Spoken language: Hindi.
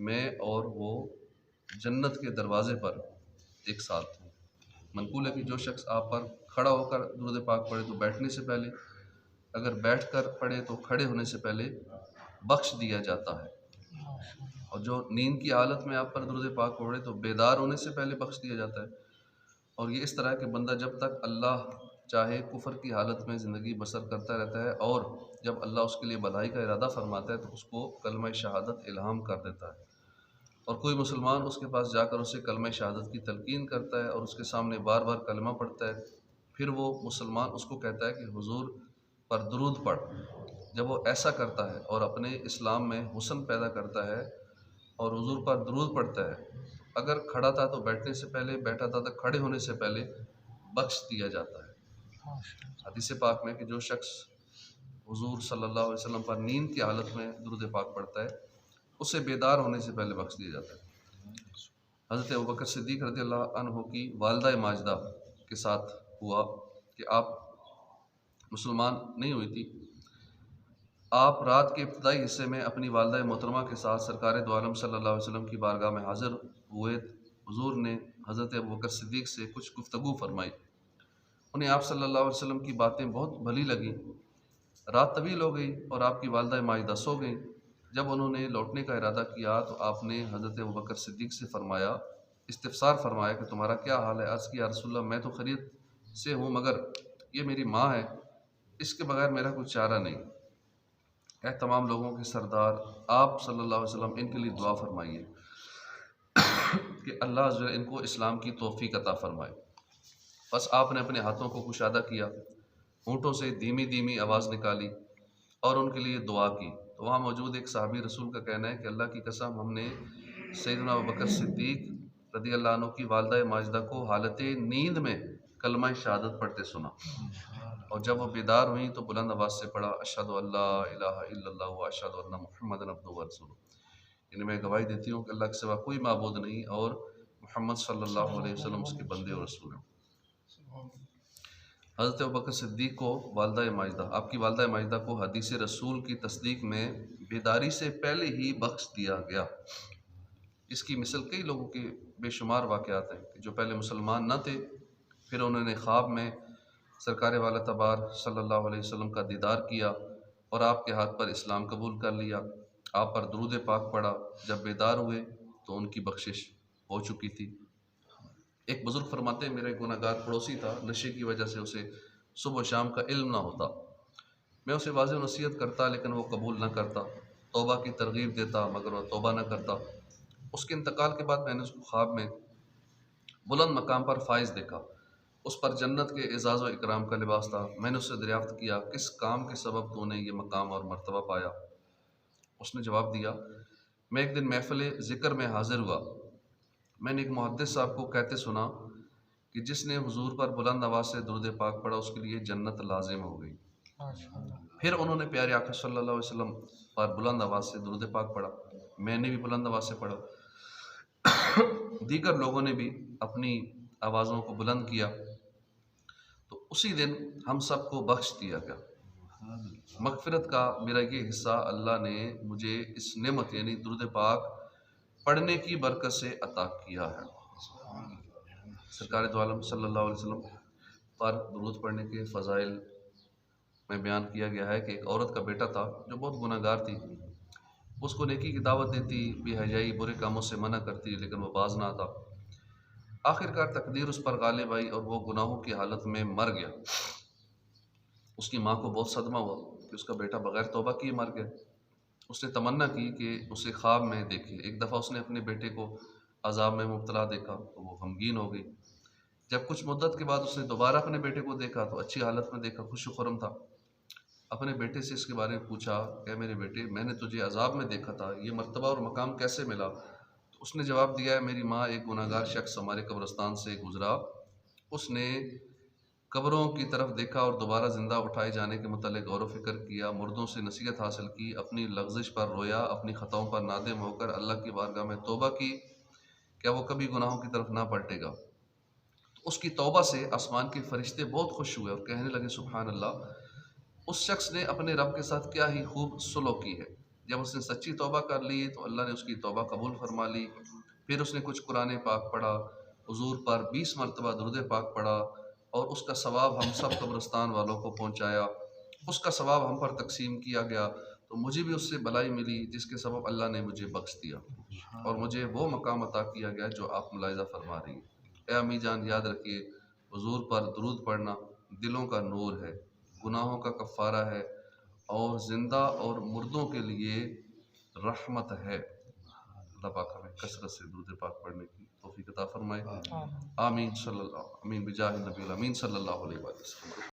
मैं और वो जन्नत के दरवाजे पर एक साथ हूँ। मनकूल है कि जो शख्स आप पर खड़ा होकर दुरूद पाक पढ़े तो बैठने से पहले, अगर बैठकर पढ़े तो खड़े होने से पहले बख्श दिया जाता है, और जो नींद की हालत में आप पर दुरूद पाक पढ़े तो बेदार होने से पहले बख्श दिया जाता है। और ये इस तरह है कि बंदा जब तक अल्लाह चाहे कुफ़र की हालत में ज़िंदगी बसर करता रहता है, और जब अल्लाह उसके लिए भलाई का इरादा फरमाता है तो उसको कलमा शहादत इल्हाम कर देता है। और कोई मुसलमान उसके पास जाकर उसे कलमा शहादत की तलकीन करता है और उसके सामने बार बार कलमा पढ़ता है, फिर वो मुसलमान उसको कहता है कि हुजूर पर दुरूद पढ़। जब वो ऐसा करता है और अपने इस्लाम में हुस्न पैदा करता है और हुजूर पर दुरूद पढ़ता है, अगर खड़ा था तो बैठने से पहले, बैठा था तो खड़े होने से पहले बख्श दिया जाता है। हदीस पाक में कि जो शख्स हुजूर सल्लल्लाहु अलैहि वसल्लम पर नींद की हालत में दुरूद पाक पढ़ता है, उसे बेदार होने से पहले बख्श दिया जाता है। हज़रत अबू बकर सिद्दीक़ रज़ियल्लाहु अन्हु की वालिदा माजिदा के साथ हुआ कि आप मुसलमान नहीं हुई थी। आप रात के इब्तिदाई हिस्से में अपनी वालिदा मोहतरमा के साथ सरकार दो आलम सल्लल्लाहु अलैहि वसल्लम की बारगाह में हाज़िर हुए। हुजूर ने हज़रत अबू बकर सिद्दीक़ से कुछ गुफ्तगू फरमाई। उन्हें आप सल्लल्लाहु अलैहि वसल्लम की बातें बहुत भली लगीं। रात तवील हो गई और आपकी वालिदा माजिदा सो गईं। जब उन्होंने लौटने का इरादा किया तो आपने हज़रत अबू बकर सिद्दीक़ से फरमाया, इस्तिफ़सार फरमाया कि तुम्हारा क्या हाल है? अर्ज़ किया, या रसूलल्लाह, मैं तो खैरियत से हूँ, मगर ये मेरी माँ है, इसके बगैर मेरा कुछ चारा नहीं। ऐ तमाम लोगों के सरदार, आप सल्लल्लाहु अलैहि वसल्लम इनके लिए दुआ फरमाइए कि अल्लाह जो है इनको इस्लाम की तौफ़ीक अता फरमाए। बस आपने अपने हाथों को कुशादा किया, होंठों से धीमी धीमी आवाज़ निकाली और उनके लिए दुआ की। तो वहाँ मौजूद एक सहाबी रसूल का कहना है कि अल्लाह की कसम, हमने सैयदना अबू बकर सिद्दीक़ रज़ियल्लाहु अन्हु की वालिदा माजिदा को हालत नींद में कलमा शहादत पढ़ते सुना, और जब वो बेदार हुई तो बुलंद आवाज़ से पढ़ा, अशहदु अल्ला इलाहा इल्लल्लाह व अशहदु अन्ना मुहम्मदन अब्दुहु व रसूलुहु। यानी मैं गवाही देती हूँ कि अल्लाह के सिवा कोई माबूद नहीं और मोहम्मद सल्लल्लाहु अलैहि वसल्लम उसके बंदे और रसूल हैं। हज़रत अबू बकर सिद्दीक़ को वालिदा माजिदा, आपकी वालिदा माजिदा को हदीस रसूल की तस्दीक में बेदारी से पहले ही बख्श दिया गया। इसकी मिसल कई लोगों के बेशुमार वाक़यात हैं कि जो पहले मुसलमान न थे, फिर उन्होंने ख्वाब में सरकार वाला तबार सल्लल्लाहु अलैहि वसल्लम का दीदार किया और आपके हाथ पर इस्लाम कबूल कर लिया, आप पर दुरूद पाक पढ़ा। जब बेदार हुए तो उनकी बख्शिश हो चुकी थी। एक बुज़ुर्ग फरमाते हैं, मेरा एक गुनहगार पड़ोसी था, नशे की वजह से उसे सुबह शाम का इल्म ना होता। मैं उसे वाज़ेह नसीहत करता लेकिन वो कबूल न करता, तौबा की तरगीब देता मगर वह तौबा न करता। उसके इंतकाल के बाद मैंने उसको ख्वाब में बुलंद मकाम पर फ़ाइज़ देखा, उस पर जन्नत के एज़ाज़ व इकराम का लिबास था। मैंने उससे दरियाफ़्त किया, किस काम के सबब तूने ये मकाम और मर्तबा पाया? उसने जवाब दिया, मैं एक दिन महफ़िल ज़िक्र में हाज़िर हुआ, मैंने एक मुहद्दिस साहब को कहते सुना कि जिसने हुजूर पर बुलंद आवाज़ से दुरूद पाक पढ़ा उसके लिए जन्नत लाज़िम हो गई। फिर उन्होंने प्यारे आका सल्लल्लाहु अलैहि वसल्लम पर बुलंद आवाज़ से दुरूद पाक पढ़ा, मैंने भी बुलंद आवाज़ से पढ़ा, दीगर लोगों ने भी अपनी आवाज़ों को बुलंद किया, तो उसी दिन हम सबको बख्श दिया गया। मग़फ़िरत का मेरा ये हिस्सा अल्लाह ने मुझे इस नेमत यानी दुरूद पाक पढ़ने की बरकत से अता किया है। सरकार दो आलम सल्लल्लाहु अलैहि वसल्लम पर दुरूद पढ़ने के फ़ज़ाइल में बयान किया गया है कि एक औरत का बेटा था जो बहुत गुनहगार थी। उसको नेकी की दावत देती, बेहयाई बुरे कामों से मना करती, लेकिन वो बाज ना आता। आखिरकार तकदीर उस पर गालिब आई और वो गुनाहों की हालत में मर गया। उसकी माँ को बहुत सदमा हुआ कि उसका बेटा बगैर तौबा किए मर गया। उसने तमन्ना की कि उसे ख्वाब में देखे। एक दफ़ा उसने अपने बेटे को अज़ाब में मुब्तला देखा तो वो गमगीन हो गई। जब कुछ मुद्दत के बाद उसने दोबारा अपने बेटे को देखा तो अच्छी हालत में देखा, खुश खुर्रम था। अपने बेटे से इसके बारे में पूछा, क्या मेरे बेटे, मैंने तुझे अज़ाब में देखा था, ये मर्तबा और मकाम कैसे मिला? तो उसने जवाब दिया है, मेरी माँ एक गुनहगार शख्स हमारे कब्रिस्तान से गुज़रा, उसने कब्रों की तरफ देखा और दोबारा ज़िंदा उठाए जाने के मुतालिक गौर व फ़िक्र किया, मुर्दों से नसीहत हासिल की, अपनी लग़ज़िश पर रोया, अपनी ख़ताओं पर नादिम होकर अल्लाह की बारगाह में तौबा की, क्या वो कभी गुनाहों की तरफ ना पलटेगा? तो उसकी तौबा से आसमान के फ़रिश्ते बहुत खुश हुए और कहने लगे, सुभान अल्लाह, उस शख्स ने अपने रब के साथ क्या ही खूब सुलूक की है। जब उसने सच्ची तौबा कर ली तो अल्लाह ने उसकी तौबा कबूल फरमा ली। फिर उसने कुछ कुरान पाक पढ़ा, हुजूर पर 20 मरतबा दुरूद पाक पढ़ा और उसका सवाब हम सब कब्रिस्तान वालों को पहुँचाया, उसका सवाब हम पर तकसीम किया गया। तो मुझे भी उससे भलाई मिली जिसके सबब अल्लाह ने मुझे बख्श दिया और मुझे वो मकाम अता किया गया जो आप मुलाहिज़ा फरमा रही हैं। ए अम्मी जान, याद रखिए, हुजूर पर दुरूद पढ़ना दिलों का नूर है, गुनाहों का कफ़ारा है और ज़िंदा और मुर्दों के लिए रहमत है। अल्लाह पाक हमें कसरत से दुरूद पाक पढ़ने की तौफीक अता फरमाए। आमीन सल्लल्लाहु आमीन बिजाह नबी अमीन सल्लल्लाहु अलैहि वसल्लम।